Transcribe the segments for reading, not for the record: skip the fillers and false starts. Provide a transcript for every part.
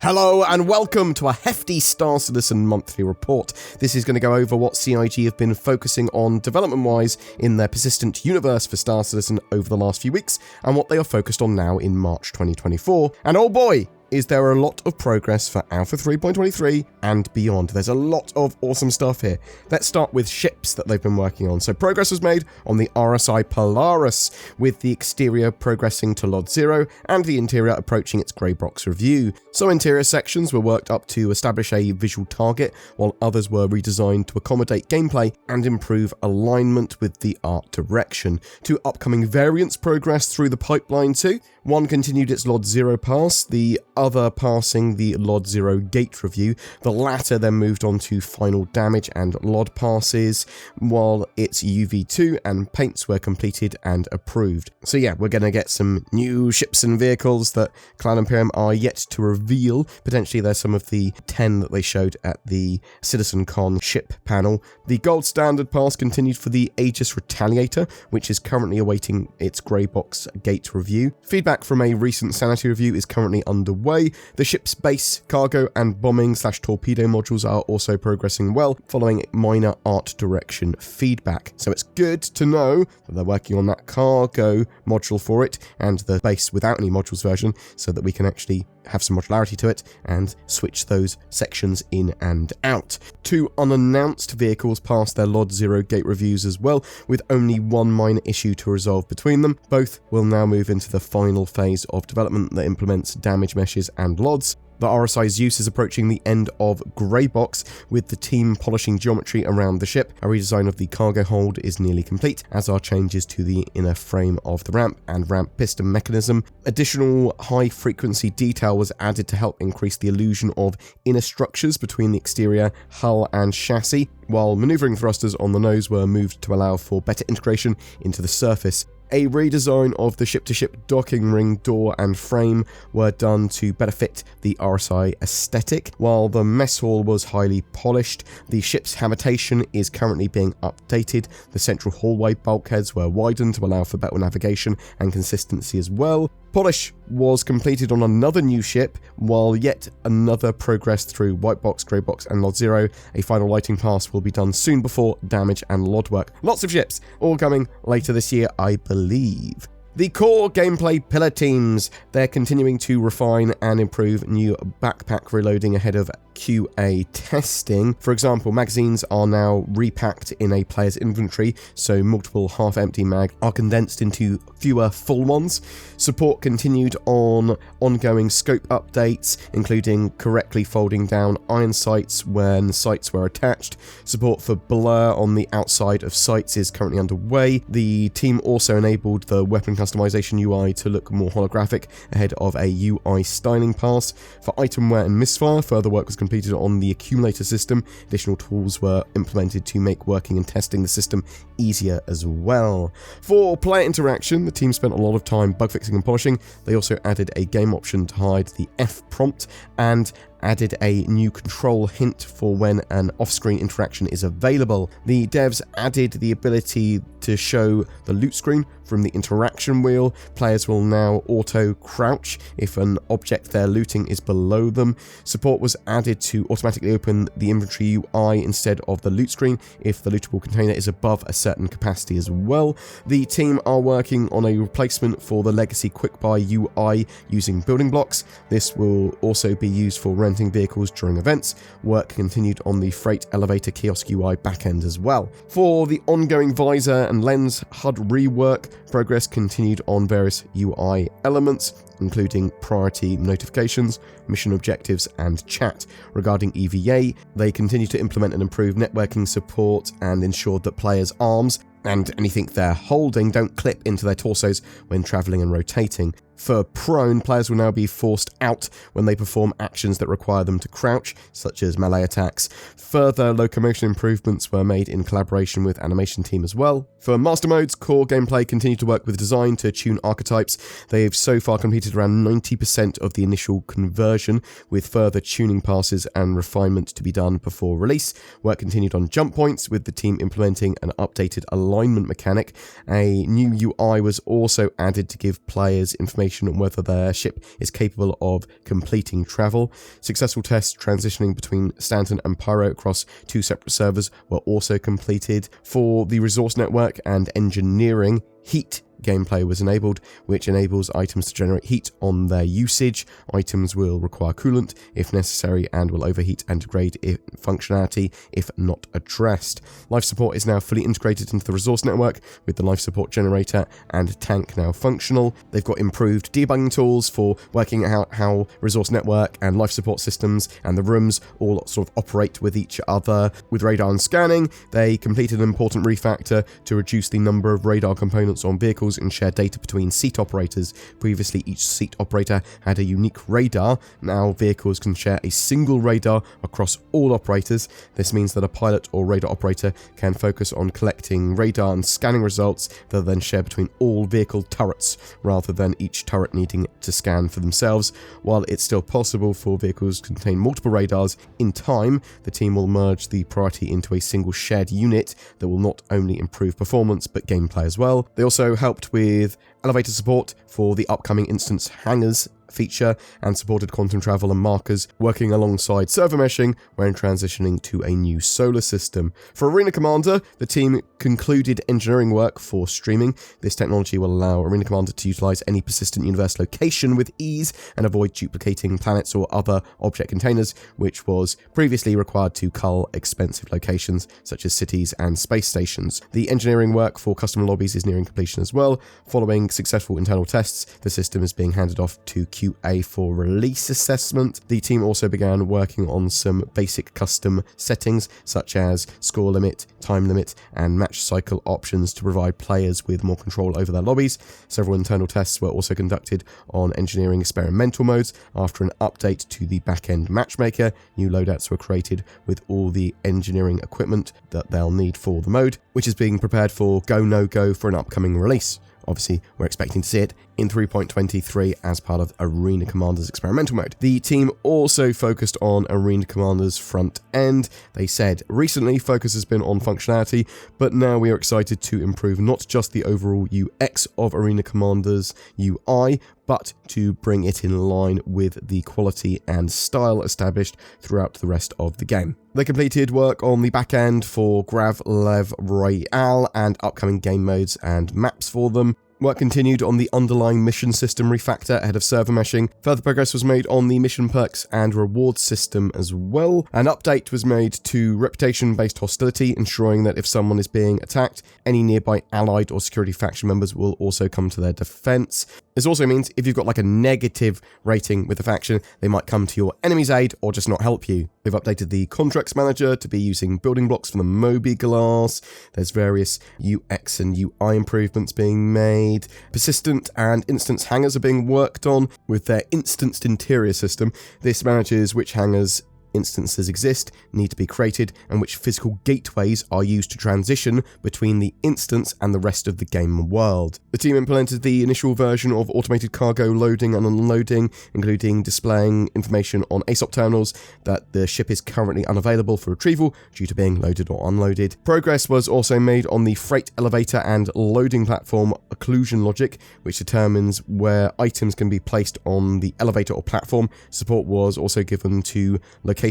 Hello and welcome to a hefty Star Citizen monthly report. This is going to go over what CIG have been focusing on development-wise in their persistent universe for Star Citizen over the last few weeks, and what they are focused on now in March 2024. And oh boy, is there a lot of progress for Alpha 3.23 and beyond. There's a lot of awesome stuff here. Let's start with ships that they've been working on. So progress was made on the RSI Polaris, with the exterior progressing to Lot 0 and the interior approaching its grey box review. Some interior sections were worked up to establish a visual target, while others were redesigned to accommodate gameplay and improve alignment with the art direction. Two upcoming variants progressed through the pipeline too. One continued its Lot 0 pass, the other passing the Lot 0 gate review. The latter then moved on to final damage and LOD passes, while its UV2 and paints were completed and approved. So yeah, we're going to get some new ships and vehicles that Cloud Imperium are yet to reveal. Potentially there's some of the 10 that they showed at the CitizenCon ship panel. The gold standard pass continued for the Aegis Retaliator, which is currently awaiting its grey box gate review. Feedback from a recent sanity review is currently underway. The ship's base, cargo and bombing/torpedo modules are also progressing well, following minor art direction feedback. So it's good to know that they're working on that cargo module for it and the base without any modules version, so that we can actually have some modularity to it and switch those sections in and out. Two unannounced vehicles passed their Lot 0 gate reviews as well, with only one minor issue to resolve between them. Both will now move into the final phase of development that implements damage meshes and LODs. The RSI Zeus is approaching the end of Grey Box, with the team polishing geometry around the ship. A redesign of the cargo hold is nearly complete, as are changes to the inner frame of the ramp and ramp piston mechanism. Additional high-frequency detail was added to help increase the illusion of inner structures between the exterior, hull and chassis, while manoeuvring thrusters on the nose were moved to allow for better integration into the surface. A redesign of the ship-to-ship docking ring, door and frame were done to better fit the RSI aesthetic, while the mess hall was highly polished. The ship's habitation is currently being updated. The central hallway bulkheads were widened to allow for better navigation and consistency as well. Polish was completed on another new ship, while yet another progressed through White Box, Grey Box and Lot 0. A final lighting pass will be done soon before damage and LOD work. Lots of ships, all coming later this year, I believe. The core gameplay pillar teams, they're continuing to refine and improve new backpack reloading ahead of QA testing. For example, magazines are now repacked in a player's inventory, so multiple half-empty mag are condensed into fewer full ones. Support continued on ongoing scope updates, including correctly folding down iron sights when sights were attached. Support for blur on the outside of sights is currently underway. The team also enabled the weapon customization UI to look more holographic ahead of a UI styling pass. For item wear and misfire, further work was completed on the accumulator system. Additional tools were implemented to make working and testing the system easier as well. For player interaction, the team spent a lot of time bug fixing and polishing. They also added a game option to hide the F prompt and added a new control hint for when an off-screen interaction is available. The devs added the ability to show the loot screen from the interaction wheel. Players will now auto-crouch if an object they're looting is below them. Support was added to automatically open the inventory UI instead of the loot screen if the lootable container is above a certain capacity as well. The team are working on a replacement for the legacy quick buy UI using building blocks. This will also be used for renting vehicles during events. Work continued on the freight elevator kiosk UI backend as well. For the ongoing visor and lens HUD rework, progress continued on various UI elements, including priority notifications, mission objectives, and chat. Regarding EVA, they continue to implement and improve networking support and ensure that players' arms and anything they're holding don't clip into their torsos when travelling and rotating. For prone, players will now be forced out when they perform actions that require them to crouch, such as melee attacks. Further locomotion improvements were made in collaboration with animation team as well. For master modes, core gameplay continued to work with design to tune archetypes. They've so far completed around 90% of the initial conversion, with further tuning passes and refinement to be done before release. Work continued on jump points, with the team implementing an updated alignment alignment mechanic. A new UI was also added to give players information on whether their ship is capable of completing travel. Successful tests transitioning between Stanton and Pyro across 2 separate servers were also completed. For the resource network and engineering, heat gameplay was enabled, which enables items to generate heat on their usage. Items will require coolant if necessary and will overheat and degrade functionality if not addressed. Life support is now fully integrated into the resource network, with the life support generator and tank now functional. They've got improved debugging tools for working out how resource network and life support systems and the rooms all sort of operate with each other. With radar and scanning, they completed an important refactor to reduce the number of radar components on vehicles and share data between seat operators. Previously, each seat operator had a unique radar. Now vehicles can share a single radar across all operators. This means that a pilot or radar operator can focus on collecting radar and scanning results that are then shared between all vehicle turrets, rather than each turret needing to scan for themselves. While it's still possible for vehicles to contain multiple radars, in time, the team will merge the priority into a single shared unit that will not only improve performance but gameplay as well. They also helped with elevator support for the upcoming instance hangars feature and supported quantum travel and markers, working alongside server meshing when transitioning to a new solar system. For Arena Commander, the team concluded engineering work for streaming. This technology will allow Arena Commander to utilize any persistent universe location with ease and avoid duplicating planets or other object containers, which was previously required to cull expensive locations such as cities and space stations. The engineering work for custom lobbies is nearing completion as well. Following successful internal tests, the system is being handed off to QA for release assessment. The team also began working on some basic custom settings such as score limit, time limit, and match cycle options to provide players with more control over their lobbies. Several internal tests were also conducted on engineering experimental modes. After an update to the back-end matchmaker, new loadouts were created with all the engineering equipment that they'll need for the mode, which is being prepared for go-no-go for an upcoming release. Obviously, we're expecting to see it in 3.23 as part of Arena Commander's experimental mode. The team also focused on Arena Commander's front end. They said, recently focus has been on functionality, but now we are excited to improve not just the overall UX of Arena Commander's UI, but to bring it in line with the quality and style established throughout the rest of the game. They completed work on the back end for Grav Lev Royale and upcoming game modes and maps for them. Work continued on the underlying mission system refactor ahead of server meshing. Further progress was made on the mission perks and reward system as well. An update was made to reputation-based hostility, ensuring that if someone is being attacked, any nearby allied or security faction members will also come to their defense. This also means if you've got like a negative rating with the faction, they might come to your enemy's aid or just not help you. They've updated the contracts manager to be using building blocks from the Moby Glass. There's various UX and UI improvements being made. Persistent and instance hangars are being worked on with their instanced interior system. This manages which hangars instances exist, need to be created, and which physical gateways are used to transition between the instance and the rest of the game world. The team implemented the initial version of automated cargo loading and unloading, including displaying information on ASOP terminals that the ship is currently unavailable for retrieval due to being loaded or unloaded. Progress was also made on the freight elevator and loading platform occlusion logic, which determines where items can be placed on the elevator or platform. Support was also given to locations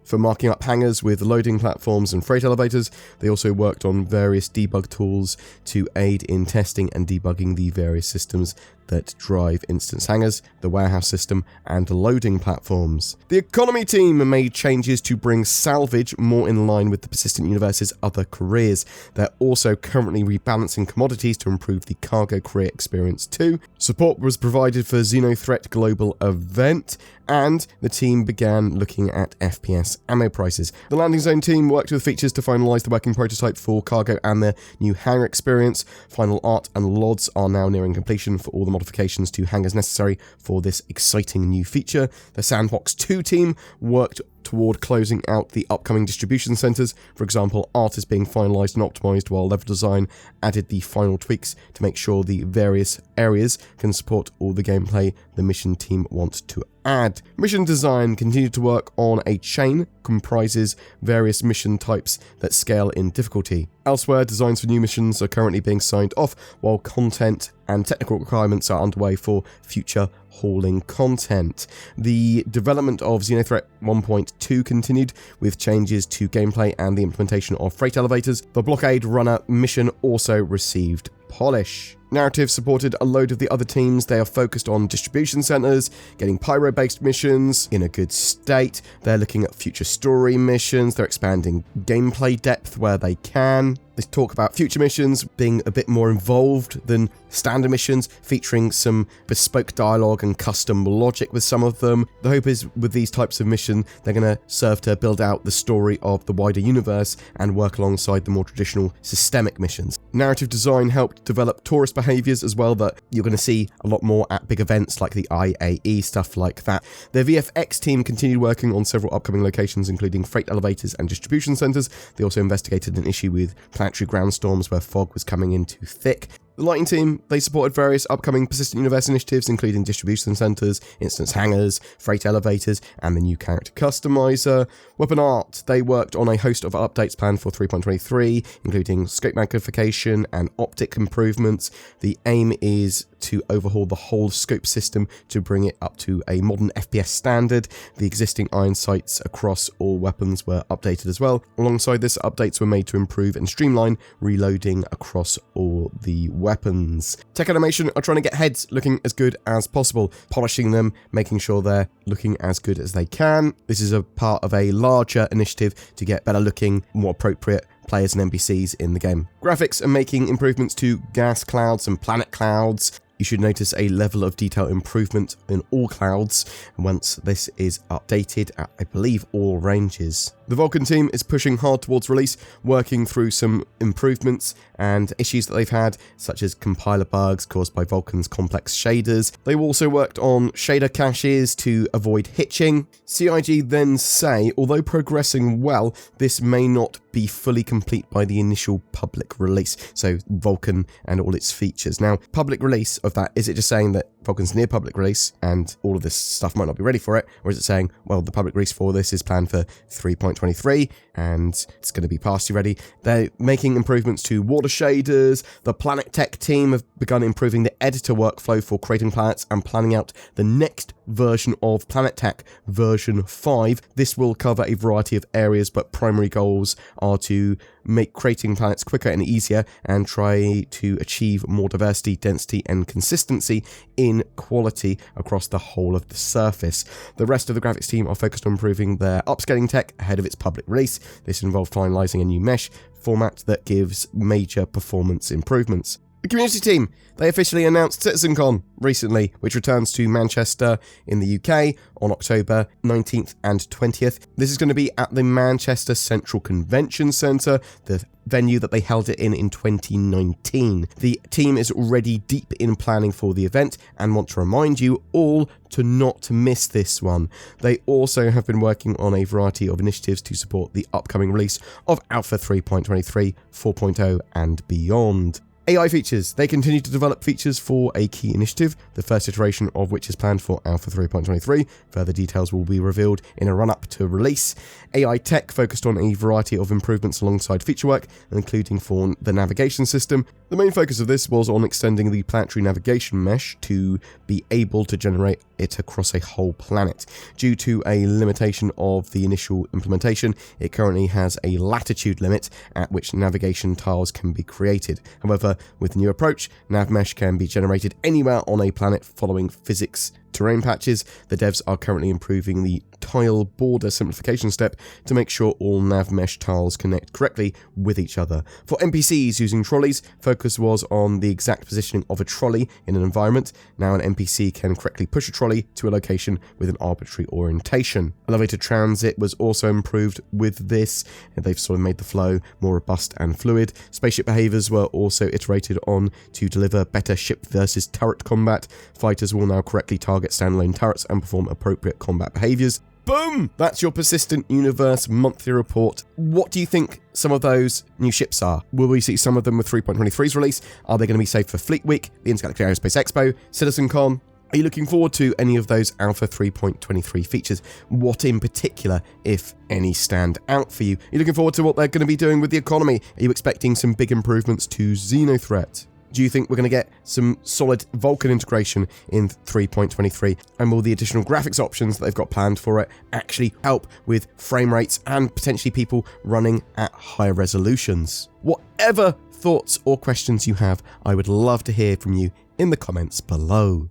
for marking up hangars with loading platforms and freight elevators. They also worked on various debug tools to aid in testing and debugging the various systems that drive instance hangars, the warehouse system, and loading platforms. The economy team made changes to bring salvage more in line with the Persistent Universe's other careers. They're also currently rebalancing commodities to improve the cargo career experience too. Support was provided for Xenothreat Global Event, and the team began looking at FPS ammo prices. The landing zone team worked with features to finalize the working prototype for cargo and their new hangar experience. Final art and LODs are now nearing completion for all the modifications to hangars necessary for this exciting new feature. The Sandbox 2 team worked toward closing out the upcoming distribution centers. For example, art is being finalized and optimized, while level design added the final tweaks to make sure the various areas can support all the gameplay the mission team wants to add. Mission design continued to work on a chain, comprises various mission types that scale in difficulty. Elsewhere, designs for new missions are currently being signed off, while content and technical requirements are underway for future hauling content. The development of Xenothreat 1.2 continued, with changes to gameplay and the implementation of freight elevators. The Blockade Runner mission also received polish. Narrative supported a load of the other teams. They are focused on distribution centers, getting pyro-based missions in a good state. They're looking at future story missions. They're expanding gameplay depth where they can. They talk about future missions being a bit more involved than standard missions, featuring some bespoke dialogue and custom logic with some of them. The hope is with these types of missions, they're going to serve to build out the story of the wider universe and work alongside the more traditional systemic missions. Narrative design helped develop tourist behaviors as well that you're going to see a lot more at big events like the IAE, stuff like that. The VFX team continued working on several upcoming locations, including freight elevators and distribution centers. They also investigated an issue with planetary ground storms where fog was coming in too thick. The lighting team, they supported various upcoming Persistent Universe initiatives, including distribution centers, instance hangars, freight elevators, and the new character customizer. Weapon art, they worked on a host of updates planned for 3.23, including scope magnification and optic improvements. The aim is to overhaul the whole scope system to bring it up to a modern FPS standard. The existing iron sights across all weapons were updated as well. Alongside this, updates were made to improve and streamline reloading across all the weapons. Tech Animation are trying to get heads looking as good as possible, polishing them, making sure they're looking as good as they can. This is a part of a larger initiative to get better looking, more appropriate players and NPCs in the game. Graphics are making improvements to gas clouds and planet clouds. You should notice a level of detail improvement in all clouds once this is updated at, I believe, all ranges. The Vulcan team is pushing hard towards release, working through some improvements and issues that they've had, such as compiler bugs caused by Vulcan's complex shaders. They've also worked on shader caches to avoid hitching. CIG then say, although progressing well, this may not be fully complete by the initial public release, so Vulcan and all its features. Now, public release of that, is it just saying that Vulcan's near public release and all of this stuff might not be ready for it, or is it saying, well, the public release for this is planned for 3.23 and it's going to be party ready? They're making improvements to water shaders. The Planet Tech team have begun improving the editor workflow for creating planets and planning out the next version of Planet Tech, version 5. This will cover a variety of areas, but primary goals are to make creating planets quicker and easier and try to achieve more diversity, density, and consistency in quality across the whole of the surface. The rest of the graphics team are focused on improving their upscaling tech ahead of its public release. This involved finalizing a new mesh format that gives major performance improvements. The community team, they officially announced CitizenCon recently, which returns to Manchester in the UK on October 19th and 20th. This is going to be at the Manchester Central Convention Centre, the venue that they held it in 2019. The team is already deep in planning for the event and want to remind you all to not miss this one. They also have been working on a variety of initiatives to support the upcoming release of Alpha 3.23, 4.0 and beyond. AI features. They continue to develop features for a key initiative, the first iteration of which is planned for Alpha 3.23. Further details will be revealed in a run-up to release. AI tech focused on a variety of improvements alongside feature work, including for the navigation system. The main focus of this was on extending the planetary navigation mesh to be able to generate it across a whole planet. Due to a limitation of the initial implementation, it currently has a latitude limit at which navigation tiles can be created. However, with the new approach, nav mesh can be generated anywhere on a planet following physics terrain patches. The devs are currently improving the tile border simplification step to make sure all nav mesh tiles connect correctly with each other. For NPCs using trolleys, focus was on the exact positioning of a trolley in an environment. Now an NPC can correctly push a trolley to a location with an arbitrary orientation. Elevator transit was also improved with this, and they've sort of made the flow more robust and fluid. Spaceship behaviors were also iterated on to deliver better ship versus turret combat. Fighters will now correctly target standalone turrets and perform appropriate combat behaviors. Boom! That's your Persistent Universe monthly report. What do you think some of those new ships are? Will we see some of them with 3.23's release? Are they going to be saved for Fleet Week, the Intergalactic Aerospace Expo, CitizenCon? Are you looking forward to any of those Alpha 3.23 features? What in particular, if any, stand out for you? Are you looking forward to what they're going to be doing with the economy? Are you expecting some big improvements to Xenothreat? Do you think we're going to get some solid Vulkan integration in 3.23? And will the additional graphics options that they've got planned for it actually help with frame rates and potentially people running at higher resolutions? Whatever thoughts or questions you have, I would love to hear from you in the comments below.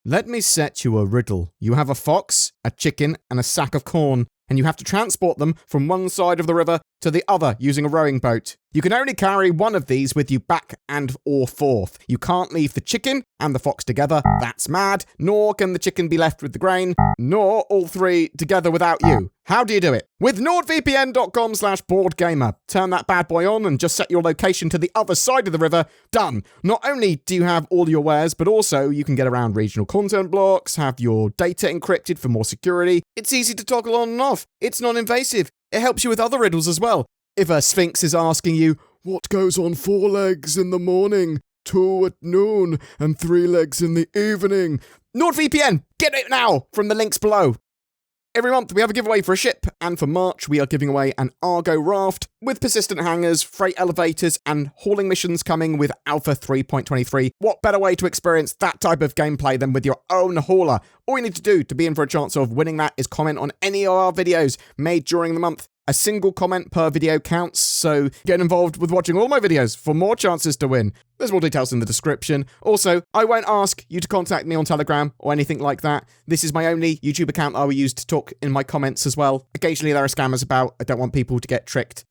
Let me set you a riddle. You have a fox, a chicken, and a sack of corn, and you have to transport them from one side of the river to the other using a rowing boat. You can only carry one of these with you back and or forth. You can't leave the chicken and the fox together. That's mad. Nor can the chicken be left with the grain, nor all three together without you. How do you do it? With nordvpn.com/BoredGamer. Turn that bad boy on and just set your location to the other side of the river. Done. Not only do you have all your wares, but also you can get around regional content blocks, have your data encrypted for more security. It's easy to toggle on and off. It's non-invasive. It helps you with other riddles as well. If a sphinx is asking you, what goes on 4 legs in the morning, 2 at noon, and 3 legs in the evening? NordVPN! Get it now from the links below. Every month we have a giveaway for a ship, and for March we are giving away an Argo raft with persistent hangars, freight elevators, and hauling missions coming with Alpha 3.23. What better way to experience that type of gameplay than with your own hauler? All you need to do to be in for a chance of winning that is comment on any of our videos made during the month. A single comment per video counts, so get involved with watching all my videos for more chances to win. There's more details in the description. Also, I won't ask you to contact me on Telegram or anything like that. This is my only YouTube account I will use to talk in my comments as well. Occasionally there are scammers about. I don't want people to get tricked.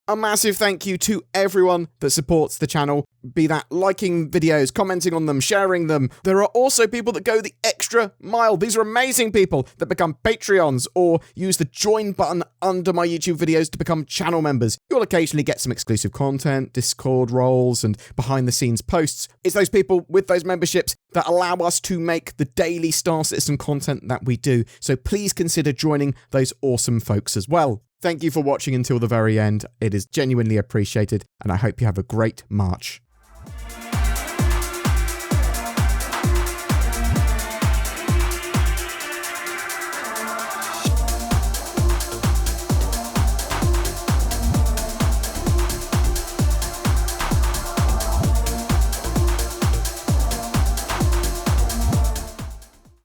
A massive thank you to everyone that supports the channel, be that liking videos, commenting on them, sharing them. There are also people that go the extra mile. These are amazing people that become Patreons or use the join button under my YouTube videos to become channel members. You'll occasionally get some exclusive content, Discord roles, and behind the scenes posts. It's those people with those memberships that allow us to make the daily Star Citizen content that we do. So please consider joining those awesome folks as well. Thank you for watching until the very end. It is genuinely appreciated, and I hope you have a great March.